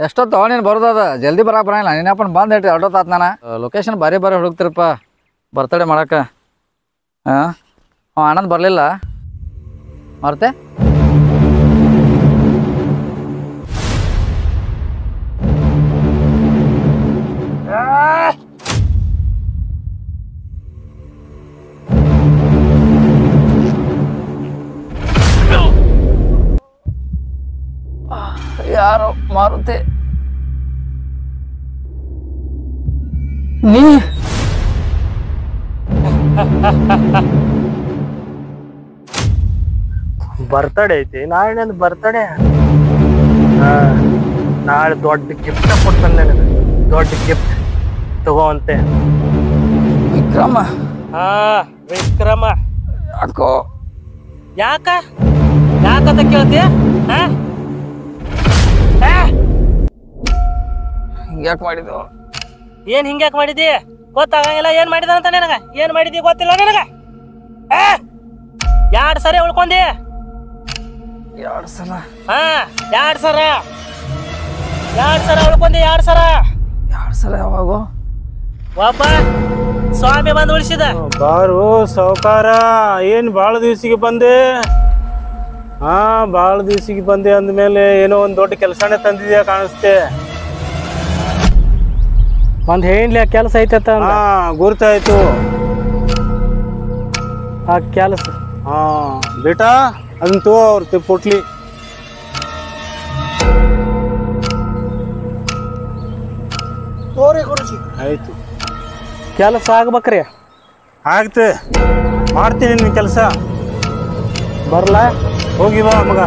ಎಷ್ಟೊತ್ತು ನೀನು ಬರೋದದ ಜಲ್ದಿ ಬರಕ್ಕೆ ಬರಂಗಿಲ್ಲ. ನೀನಪ್ಪ ಬಂದು ಹೇಳ್ರಿ ಅಡ್ಡೊತ್ತಾತ್ ನಾನು ಲೊಕೇಶನ್ ಬಾರಿ ಹುಡುಕ್ತಿರಪ್ಪ ಬರ್ತಡೇ ಮಾಡಕ್ಕೆ. ಹಾಂ ಆನಂದ್ ಬರಲಿಲ್ಲ ಮಾರುತ್ತೆ. ಯಾರೋ ಮಾರುತ್ತೆ ನೀ ಬರ್ತಡೇ ಐತಿ ನಾಳೆ ಬರ್ತಡೇ. ನಾಳೆ ದೊಡ್ಡ ಗಿಫ್ಟ್ ಕೊಡ್ತಾನೆ ನನಗೆ. ದೊಡ್ಡ ಗಿಫ್ಟ್ ತಗೋಂತೆ. ವಿಕ್ರಮ ವಿಕ್ರಮ ಯಾಕೋ ಯಾಕಂತ ಕೇಳ್ತೀಯ? ಹಿಂಗ್ಯಾಕೆ ಮಾಡಿದ್ವು? ಏನ್ ಹಿಂಗ್ಯಾಕ್ ಮಾಡಿದಿ ಗೊತ್ತಾಗಂಗಿಲ್ಲ. ಏನ್ ಮಾಡಿದ ಅಂತ ನಿನಗ ಏನ್ ಮಾಡಿದಿ ಗೊತ್ತಿಲ್ಲ ನಿನಗ. 2 ಸರಿ ಉಳ್ಕೊಂಡಿ. 2 ಸಲ? 2 ಸಲ ಉಳ್ಕೊಂಡಿ. 2 ಸಲ ಯಾವಾಗ? ಒಬ್ಬ ಸ್ವಾಮಿ ಬಂದು ಉಳಿಸಿದ. ಬಾರು ಸಾವುಕಾರ ಏನ್ ಬಾಳ ದಿವ್ಸಿಗೆ ಬಂದೆ. ಬಾಳ ದಿವ್ಸಿಗೆ ಬಂದೆ ಅಂದ್ಮೇಲೆ ಏನೋ ಒಂದ್ ದೊಡ್ಡ ಕೆಲಸನೇ ತಂದಿದ್ಯಾ ಕಾಣಿಸ್ತೆ. ಒಂದ್ ಹೆಣ್ಲಿ ಕೆಲಸ ಐತತ್ತ. ಗುರ್ತಾಯ್ತು ಆ ಕೆಲಸ. ಬೇಟಾ ಅದನ್ನ ತೋ ಅವ್ರ ಪುಟ್ಲಿ. ತೋರಿ ಗುರುಜಿ ಆಯ್ತು ಕೆಲಸ ಆಗ್ಬೇಕ್ರಿ. ಆಗ್ತೆ ಮಾಡ್ತೀನಿ ನಿನ್ ಕೆಲಸ. ಬರ್ಲಾ? ಹೋಗಿ ಬಾ ಮಗ.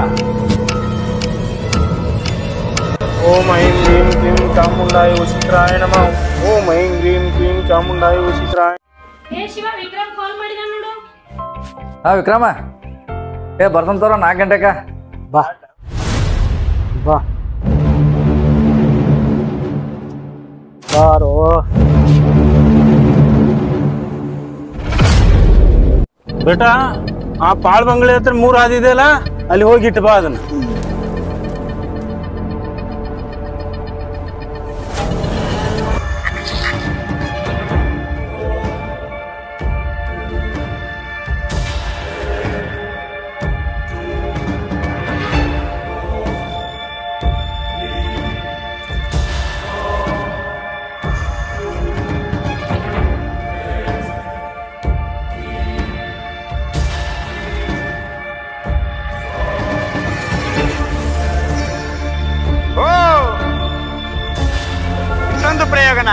ಓಂ ಐಂ ಹ್ರೀಂ ಕ್ಲೀಂ ಚಾಮುಂಡಾಯ ವಶೀಕರಾಯ ನಮಃ. ಓಂ ಐಂ ಹ್ರೀಂ ಕ್ಲೀಂ ಚಾಮುಂಡಾಯ ವಶೀಕರಾಯ. ಹಾ ವಿಕ್ರಮ, ಬರ್ತಂತವ್ರ 4 ಗಂಟೆಗ. ಬಾ ಬಾ ಬಾರೋ. ಬೇಟಾ, ಆ ಪಾಳ್ ಬಂಗ್ಲೆ ಹತ್ರ 3 ಹಾದಿ ಇದೆಯಲ್ಲ, ಅಲ್ಲಿ ಹೋಗಿಟ್ಟು ಬಾ ಅದನ್ನ. ಪ್ರಯೋಗನ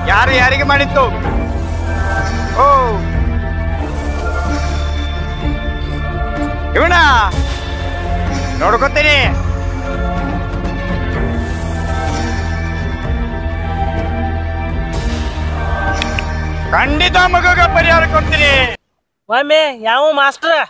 ಯಾರು ಯಾರಿಗೆ ಮಾಡಿತ್ತು? ಓ ಇವನ ನೋಡ್ಕೊತೀನಿ. ಖಂಡಿತ ಮಗಗ ಪರಿಹಾರ ಕೊಡ್ತೀನಿ. ಒಮ್ಮೆ ಯಾವ ಮಾಸ್ಟರ್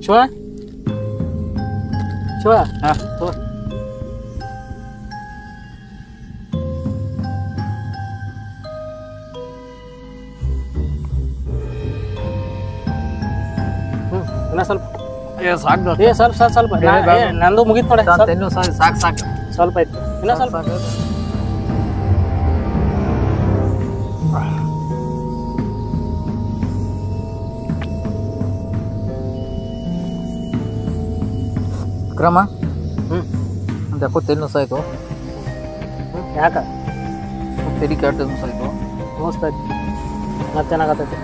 ಶಿವ ಶಿವ ಇನ್ನ ಸ್ವಲ್ಪ ಸ್ವಲ್ಪ ನಂದು ಮುಗಿತ್ ನೋಡಿ. ಸಾಕು ಸ್ವಲ್ಪ ಐತಿ, ಇನ್ನ ಸ್ವಲ್ಪ. ವಿಕ್ರಮ, ಅಂತ ಯಾಕೋ ತೆಲಿ ನುಸಾಯ್ತು. ಯಾಕ ತೆಲಿ ಕೆಟ್ಟ ನುಸಾಯ್ತು. ನೋಸ್ತೈತಿ ಮತ್ತೇನಾಗತ್ತೈತಿ?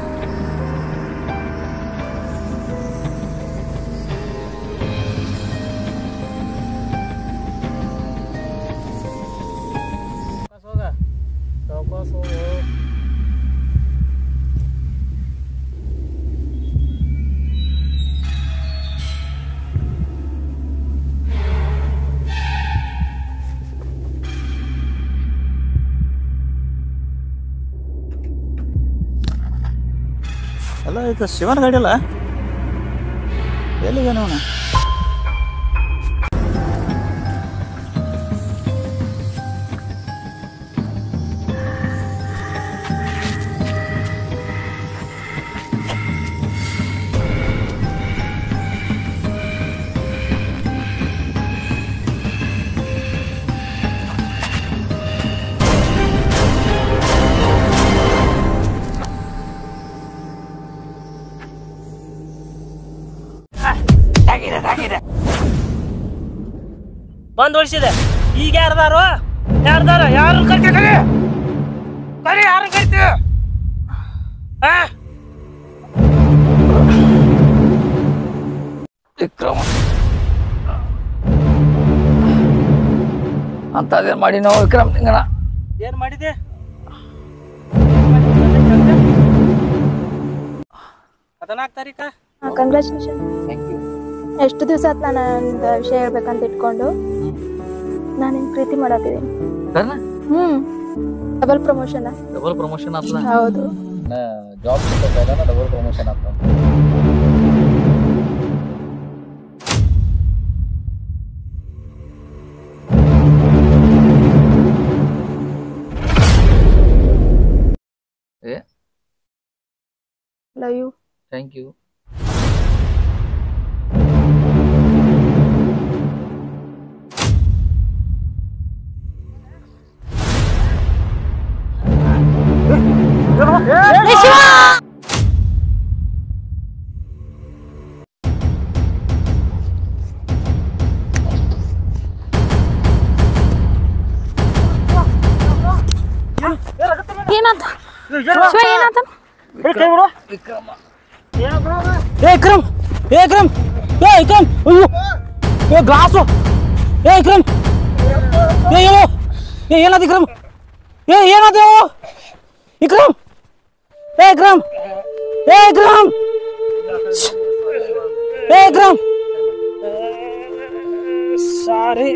ಅಲ್ಲ ಇದು ಶಿವನ ಗಾಡಿ ಅಲ್ಲ, ಎಲ್ಲಿಗೆ ಅವನು? ಬಂದ್ ಹೊಡಿಸಿದೆ. ಈಗ ಯಾರ್ದಾರು ಯಾರು ಕರಿತೀವಿ? ಕರಿ ಯಾರು ಕರಿತೀವಿ? ವಿಕ್ರಮ ಅಂತ ಅದೇನ್ ಮಾಡಿ ನಾವು ವಿಕ್ರಮ್ ನಿಂಗಣ ಏನ್ ಮಾಡಿದೆ? 14 ತಾರೀಕ. ಕಂಗ್ರಾಚುಲೇಷನ್. ಎಷ್ಟು ದಿವಸ ಆತ್ ನಾನು ಒಂದು ವಿಷಯ ಹೇಳ್ಬೇಕಂತ ಇಟ್ಕೊಂಡು ನಾನು ನಿನ್ ಪ್ರೀತಿ ಮಾಡತ್ತಿದ್ದೀನಿ. Double promotion. ಡಬಲ್ ಪ್ರಮೋಷನ್ ಆತದ? ಹೌದು. ಜಾಬ್ ಡಬಲ್ ಪ್ರಮೋಷನ್ ಆತ. Love you. Thank you. Glass ಏ ವಿಕ್ರಮ್ ಏ ಹೇಳು ಏ ಏನಾದ ವಿಕ್ರಮ್ ಏ ಏನಾದ ವಿಕ್ರಮ್ ಏ ವಿಕ್ರಮ್ ಏ ವಿಕ್ರಮ್ ಏ ವಿಕ್ರಮ್ ಸಾರಿ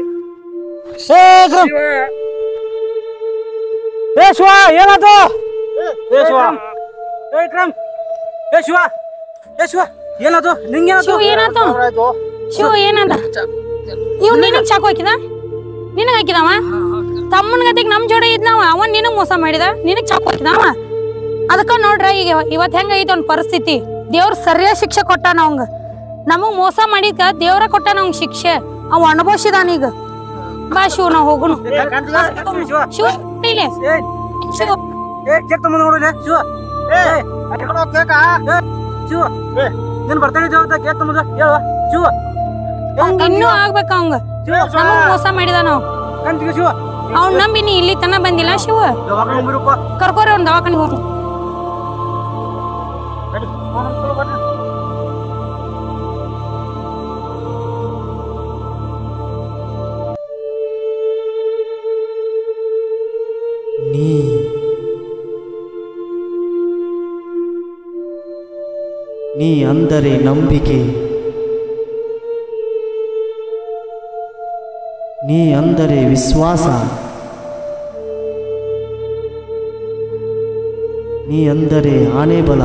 ಏ ವಿಕ್ರಮ್ ಏ ಶಿವ ಏನಾಯ್ತು ಏ ಶಿವ ಏ ವಿಕ್ರಮ್ ಏ ಶಿವ ಏ ಶಿವ ಏನಾಯ್ತು ನಿಂಗೇನಾಯ್ತು ಶಿವ ಏನಾಯ್ತು ಶಿವ ಏನಂದ ಇವ್ ನಿನಗ್ ಚಾಕು ಹಾಕಿದ ನಿನಗ್ ಹಾಕಿದವ ತಮ್ಮನ ಗತಿಗೆ ನಮ್ ಜೋಡಿ ಇದ್ನವ ಅವನ್ ನಿನಗ್ ಮೋಸ ಮಾಡಿದ ನಿನಗ್ ಚಾಕು ಹಾಕಿದವ ಅದಕ್ಕ ನೋಡ್ರ ಈಗ ಇವತ್ ಹೆಂಗ ಐತಿ ಅವ್ನ ಪರಿಸ್ಥಿತಿ ದೇವ್ರ ಸರಿಯಾದ ಶಿಕ್ಷೆ ಕೊಟ್ಟಾನ ಅವಂಗ ನಮಗ್ ಮೋಸ ಮಾಡಿದ್ಕ ದೇವ್ರ ಕೊಟ್ಟಾನ ಅವಂಗ ಶಿಕ್ಷೆ ಅವ್ ಅನುಭವಿಸಿದಾನ ಈಗ ಬಾ ಶಿವ ನಾವ್ ಹೋಗುನು ಶಿವ ಇಲ್ಲಿ. ಶಿವ ಅವಂಗ ಇನ್ನೂ ಆಗ್ಬೇಕ ಅವಂಗ ನಮಗ್ ಮೋಸ ಮಾಡಿದಾನ ಅವ್ನ ನಂಬಿ ನೀ ಇಲ್ಲಿ ತನ ಬಂದಿಲ್ಲ ಶಿವ ಕರ್ಕೋರಿ ಅವ್ನ ದವಾಖಾನೆ ಹೋಗು ನೀ ಅಂದರೆ ನಂಬಿಕೆ, ನೀ ಅಂದರೆ ವಿಶ್ವಾಸ, ನೀ ಅಂದರೆ ಆಣೆಬಲ,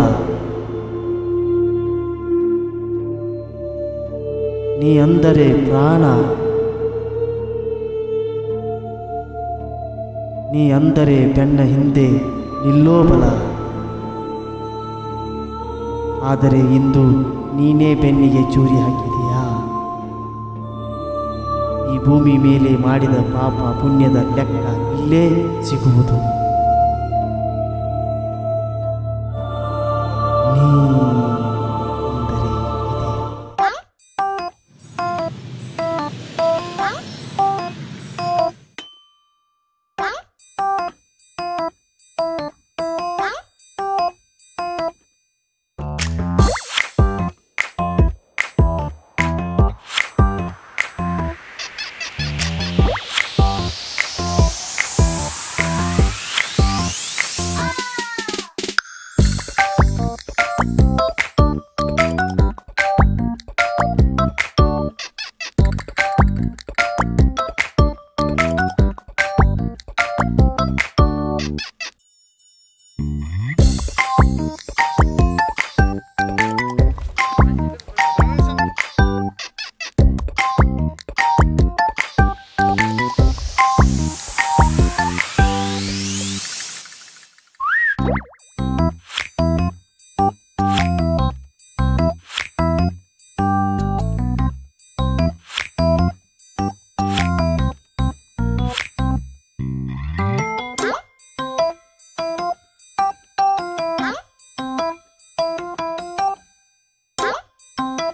ನೀ ಅಂದರೆ ಪ್ರಾಣ, ನೀ ಅಂದರೆ ಬೆನ್ನ ಹಿಂದೆ ನಿಲ್ಲೋ ಬಲ. ಆದರೆ ಇಂದು ನೀನೇ ಬೆನ್ನಿಗೆ ಚೂರಿ ಹಾಕಿದೆಯಾ? ಈ ಭೂಮಿ ಮೇಲೆ ಮಾಡಿದ ಪಾಪ ಪುಣ್ಯದ ಲೆಕ್ಕ ಇಲ್ಲೇ ಸಿಗುವುದು. ನೀ ಅಂದರೆ ಇದೆ.